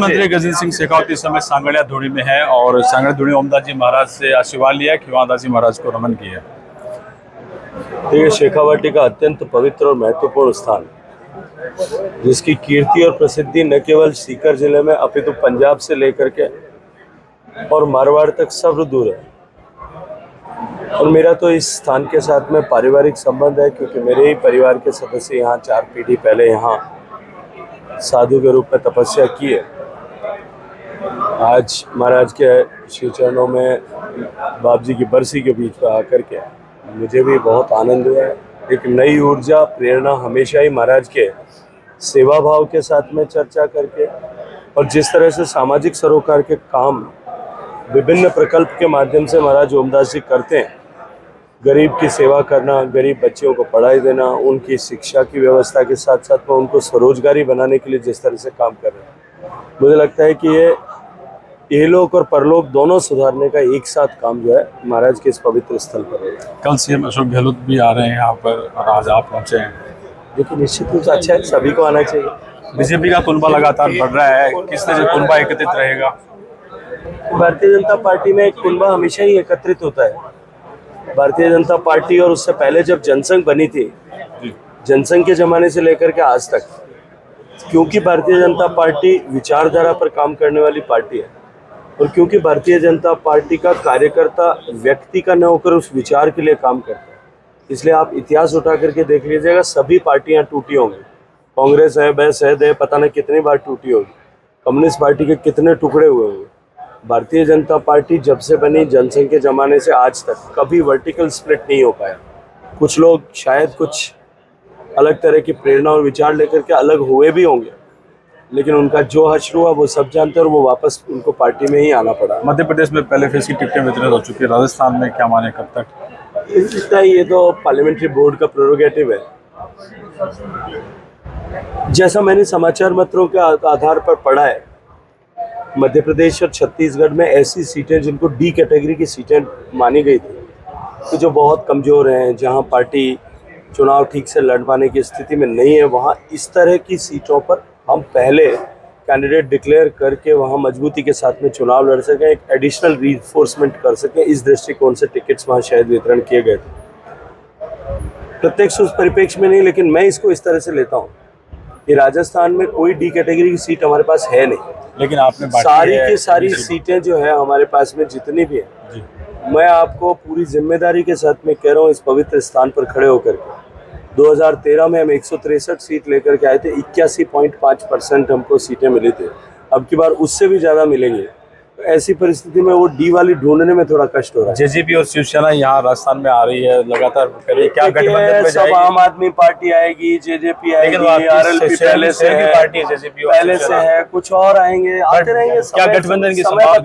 मंत्री गजेंद्र सिंह शेखावत इस समय सांगड़िया धुरी में है और सांगड़िया धुरी ओमदास जी महाराज से आशीर्वाद लिया, खिवादास जी महाराज को नमन किया। देखिए, शेखावाटी का अत्यंत पवित्र और महत्वपूर्ण स्थान, जिसकी कीर्ति और प्रसिद्धि न केवल सीकर जिले में अपितु पंजाब से लेकर के और मारवाड़ तक सर्व दूर है। और मेरा तो इस स्थान के साथ में पारिवारिक संबंध है, क्योंकि मेरे ही परिवार के सदस्य यहाँ 4 पीढ़ी पहले यहाँ साधु के रूप में तपस्या की है। आज महाराज के श्री चरणों में बाप जी की बरसी के बीच में आकर के मुझे भी बहुत आनंद हुआ है। एक नई ऊर्जा, प्रेरणा हमेशा ही महाराज के सेवा भाव के साथ में चर्चा करके और जिस तरह से सामाजिक सरोकार के काम विभिन्न प्रकल्प के माध्यम से महाराज ओमदास जी करते हैं, गरीब की सेवा करना, गरीब बच्चों को पढ़ाई देना, उनकी शिक्षा की व्यवस्था के साथ साथ में उनको स्वरोजगारी बनाने के लिए जिस तरह से काम कर रहे हैं, मुझे लगता है कि ये इहलोक और परलोक दोनों सुधारने का एक साथ काम जो है महाराज के इस पवित्र स्थल पर है। कल सीएम अशोक गहलोत भी आ रहे हैं यहाँ पर और आज आप पहुँचे हैं। देखिए, निश्चित रूप से अच्छा है, सभी को आना चाहिए। बीजेपी का कुनबा लगातार बढ़ रहा है, किस तरह से कुनबा एकत्रित रहेगा? भारतीय जनता पार्टी में एक कुनबा हमेशा ही एकत्रित होता है। भारतीय जनता पार्टी और उससे पहले जब जनसंघ बनी थी, जनसंघ के जमाने से लेकर के आज तक, क्योंकि भारतीय जनता पार्टी विचारधारा पर काम करने वाली पार्टी है और क्योंकि भारतीय जनता पार्टी का कार्यकर्ता व्यक्ति का न होकर उस विचार के लिए काम करता है, इसलिए आप इतिहास उठा करके देख लीजिएगा, सभी पार्टियां टूटी होंगी। कांग्रेस है, बैसद है, पता नहीं कितनी बार टूटी होगी। कम्युनिस्ट पार्टी के कितने टुकड़े हुए होंगे। भारतीय जनता पार्टी जब से बनी जनसंघ के ज़माने से आज तक कभी वर्टिकल स्प्लिट नहीं हो पाया। कुछ लोग शायद कुछ अलग तरह की प्रेरणा और विचार लेकर के अलग हुए भी होंगे, लेकिन उनका जो हश्र हुआ वो सब जानते हैं और वो वापस उनको पार्टी में ही आना पड़ा। मध्य प्रदेश में पहले फेज की टिकटें वितरित हो चुकी है, राजस्थान में क्या माने कब तक? इतना ये तो पार्लियामेंट्री बोर्ड का प्रेरोगेटिव है। जैसा मैंने समाचार पत्रों के आधार पर पढ़ा है, मध्य प्रदेश और छत्तीसगढ़ में ऐसी सीटें जिनको डी कैटेगरी की सीटें मानी गई थी, तो जो बहुत कमज़ोर हैं, जहां पार्टी चुनाव ठीक से लड़ पाने की स्थिति में नहीं है, वहां इस तरह की सीटों पर हम पहले कैंडिडेट डिक्लेयर करके वहां मजबूती के साथ में चुनाव लड़ सकें, एक एडिशनल रीइंफोर्समेंट कर सकें। इस दृष्टिकोण से टिकट्स वहां शायद वितरण किए गए थे। प्रत्यक्ष उस परिप्रेक्ष्य में नहीं, लेकिन मैं इसको इस तरह से लेता हूँ कि राजस्थान में कोई डी कैटेगरी की सीट हमारे पास है नहीं, लेकिन आपने सारी की सारी सीटें जो है हमारे पास में जितनी भी है, मैं आपको पूरी जिम्मेदारी के साथ में कह रहा हूँ, इस पवित्र स्थान पर खड़े होकर के 2013 में हम 163 सीट लेकर के आए थे, 81.5% हमको सीटें मिली थी। अब की बार उससे भी ज़्यादा मिलेंगे। तो ऐसी परिस्थिति में वो डी वाली ढूंढने में थोड़ा कष्ट हो रहा है। जेजेपी और शिवसेना यहाँ राजस्थान में आ रही है लगातार, क्या गठबंधन में सब आम आदमी पार्टी आएगी, जेजेपी आएगी, आरएलपी पहले से है, पार्टी जेजेपी पहले से है, कुछ और आएंगे, आते रहेंगे। क्या गठबंधन की